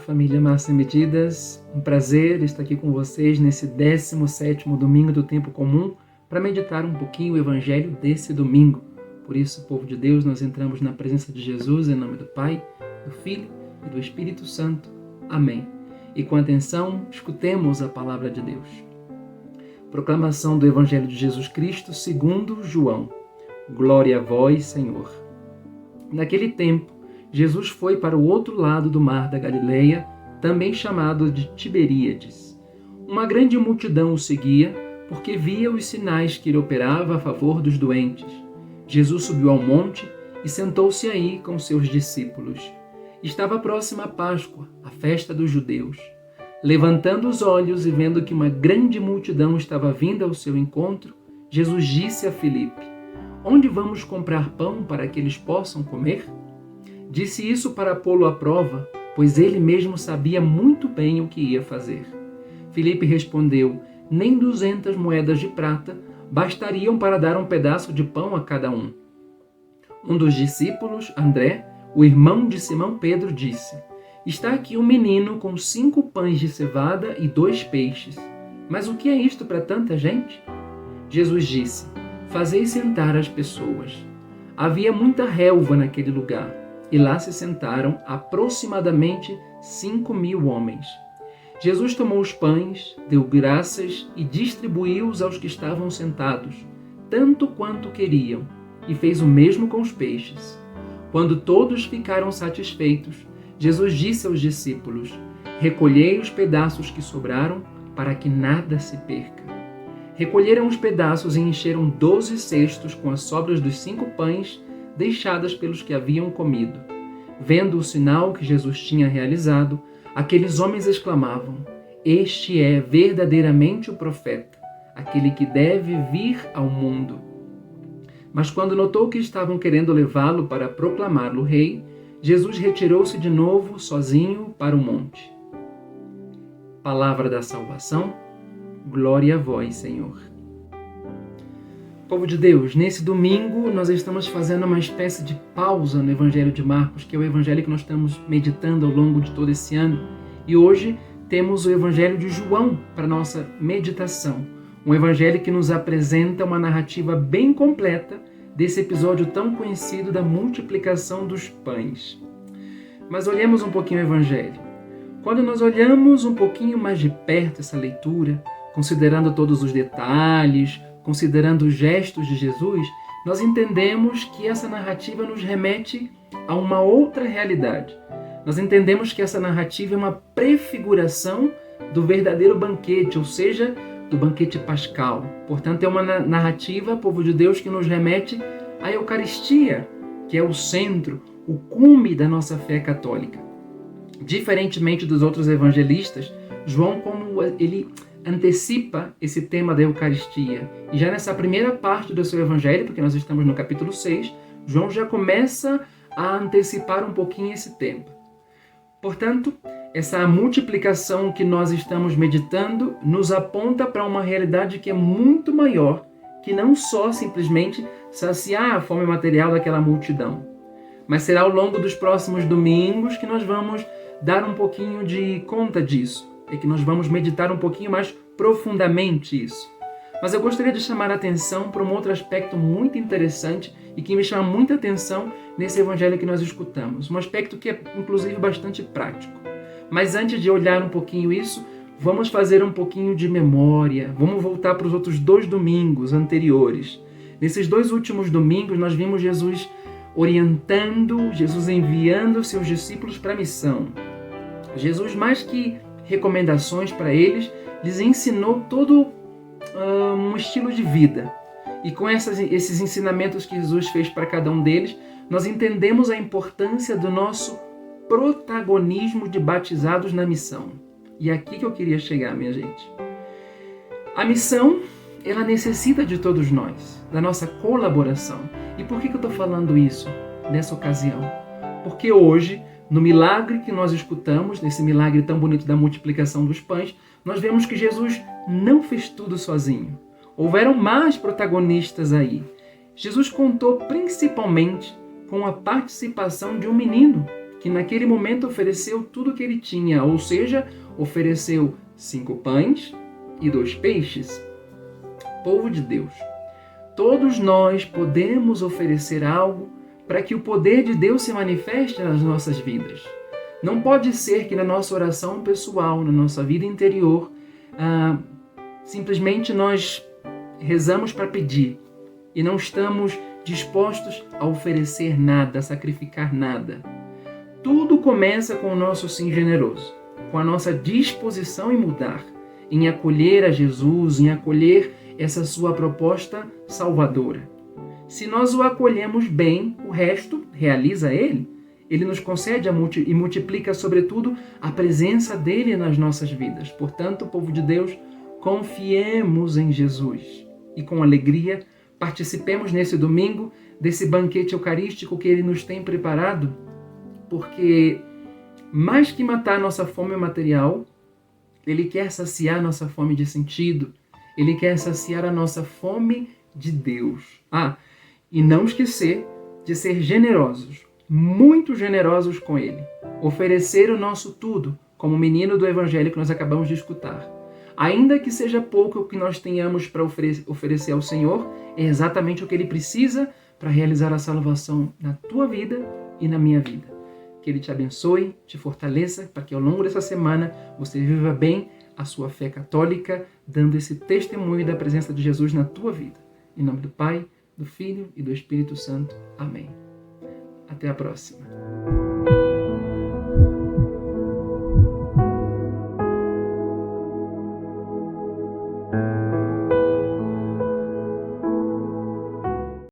família Massa e Medidas. Um prazer estar aqui com vocês nesse 17º domingo do tempo comum para meditar um pouquinho o evangelho desse domingo. Por isso, povo de Deus, nós entramos na presença de Jesus em nome do Pai, do Filho e do Espírito Santo. Amém. E com atenção, escutemos a palavra de Deus. Proclamação do Evangelho de Jesus Cristo segundo João. Glória a vós, Senhor. Naquele tempo, Jesus foi para o outro lado do mar da Galileia, também chamado de Tiberíades. Uma grande multidão o seguia, porque via os sinais que ele operava a favor dos doentes. Jesus subiu ao monte e sentou-se aí com seus discípulos. Estava próxima a Páscoa, a festa dos judeus. Levantando os olhos e vendo que uma grande multidão estava vinda ao seu encontro, Jesus disse a Filipe: "Onde vamos comprar pão para que eles possam comer?" Disse isso para pô-lo à prova, pois ele mesmo sabia muito bem o que ia fazer. Filipe respondeu: "Nem 200 moedas de prata bastariam para dar um pedaço de pão a cada um." Um dos discípulos, André, o irmão de Simão Pedro, disse: "Está aqui um menino com 5 pães de cevada e 2 peixes. Mas o que é isto para tanta gente?" Jesus disse: "Fazei sentar as pessoas." Havia muita relva naquele lugar, e lá se sentaram aproximadamente 5.000 homens. Jesus tomou os pães, deu graças e distribuiu-os aos que estavam sentados, tanto quanto queriam, e fez o mesmo com os peixes. Quando todos ficaram satisfeitos, Jesus disse aos discípulos: "Recolhei os pedaços que sobraram, para que nada se perca." Recolheram os pedaços e encheram 12 cestos com as sobras dos 5 pães deixadas pelos que haviam comido. Vendo o sinal que Jesus tinha realizado, aqueles homens exclamavam: "Este é verdadeiramente o profeta, aquele que deve vir ao mundo." Mas quando notou que estavam querendo levá-lo para proclamá-lo rei, Jesus retirou-se de novo sozinho para o monte. Palavra da salvação. Glória a vós, Senhor. Povo de Deus, nesse domingo nós estamos fazendo uma espécie de pausa no Evangelho de Marcos, que é o Evangelho que nós estamos meditando ao longo de todo esse ano. E hoje temos o Evangelho de João para nossa meditação. Um Evangelho que nos apresenta uma narrativa bem completa desse episódio tão conhecido da multiplicação dos pães. Mas olhemos um pouquinho o Evangelho. Quando nós olhamos um pouquinho mais de perto essa leitura, considerando todos os detalhes, considerando os gestos de Jesus, nós entendemos que essa narrativa nos remete a uma outra realidade. Nós entendemos que essa narrativa é uma prefiguração do verdadeiro banquete, ou seja, do banquete pascal. Portanto, é uma narrativa, povo de Deus, que nos remete à Eucaristia, que é o centro, o cume da nossa fé católica. Diferentemente dos outros evangelistas, João, como ele antecipa esse tema da Eucaristia. E já nessa primeira parte do seu evangelho, porque nós estamos no capítulo 6, João já começa a antecipar um pouquinho esse tema. Portanto, essa multiplicação que nós estamos meditando nos aponta para uma realidade que é muito maior, que não só simplesmente saciar a fome material daquela multidão, mas será ao longo dos próximos domingos que nós vamos dar um pouquinho de conta disso. É que nós vamos meditar um pouquinho mais profundamente isso. Mas eu gostaria de chamar a atenção para um outro aspecto muito interessante e que me chama muita atenção nesse evangelho que nós escutamos. Um aspecto que é, inclusive, bastante prático. Mas antes de olhar um pouquinho isso, vamos fazer um pouquinho de memória. Vamos voltar para os outros 2 domingos anteriores. Nesses 2 últimos domingos, nós vimos Jesus orientando, Jesus enviando seus discípulos para a missão. Jesus, mais que recomendações para eles, lhes ensinou todo um estilo de vida. E com esses ensinamentos que Jesus fez para cada um deles, nós entendemos a importância do nosso protagonismo de batizados na missão. E é aqui que eu queria chegar, minha gente. A missão, ela necessita de todos nós, da nossa colaboração. E por que eu estou falando isso nessa ocasião? Porque hoje, no milagre que nós escutamos, nesse milagre tão bonito da multiplicação dos pães, nós vemos que Jesus não fez tudo sozinho. Houveram mais protagonistas aí. Jesus contou principalmente com a participação de um menino, que naquele momento ofereceu tudo o que ele tinha, ou seja, ofereceu 5 pães e 2 peixes. Povo de Deus, todos nós podemos oferecer algo para que o poder de Deus se manifeste nas nossas vidas. Não pode ser que na nossa oração pessoal, na nossa vida interior, simplesmente nós rezamos para pedir e não estamos dispostos a oferecer nada, a sacrificar nada. Tudo começa com o nosso sim generoso, com a nossa disposição em mudar, em acolher a Jesus, em acolher essa sua proposta salvadora. Se nós o acolhemos bem, o resto realiza Ele. Ele nos concede e multiplica, sobretudo, a presença dEle nas nossas vidas. Portanto, povo de Deus, confiemos em Jesus e com alegria participemos nesse domingo desse banquete eucarístico que Ele nos tem preparado, porque mais que matar nossa fome material, Ele quer saciar nossa fome de sentido, Ele quer saciar a nossa fome de Deus. E não esquecer de ser generosos, muito generosos com Ele. Oferecer o nosso tudo, como o menino do Evangelho que nós acabamos de escutar. Ainda que seja pouco o que nós tenhamos para oferecer ao Senhor, é exatamente o que Ele precisa para realizar a salvação na tua vida e na minha vida. Que Ele te abençoe, te fortaleça, para que ao longo dessa semana você viva bem a sua fé católica, dando esse testemunho da presença de Jesus na tua vida. Em nome do Pai, do Filho e do Espírito Santo. Amém. Até a próxima.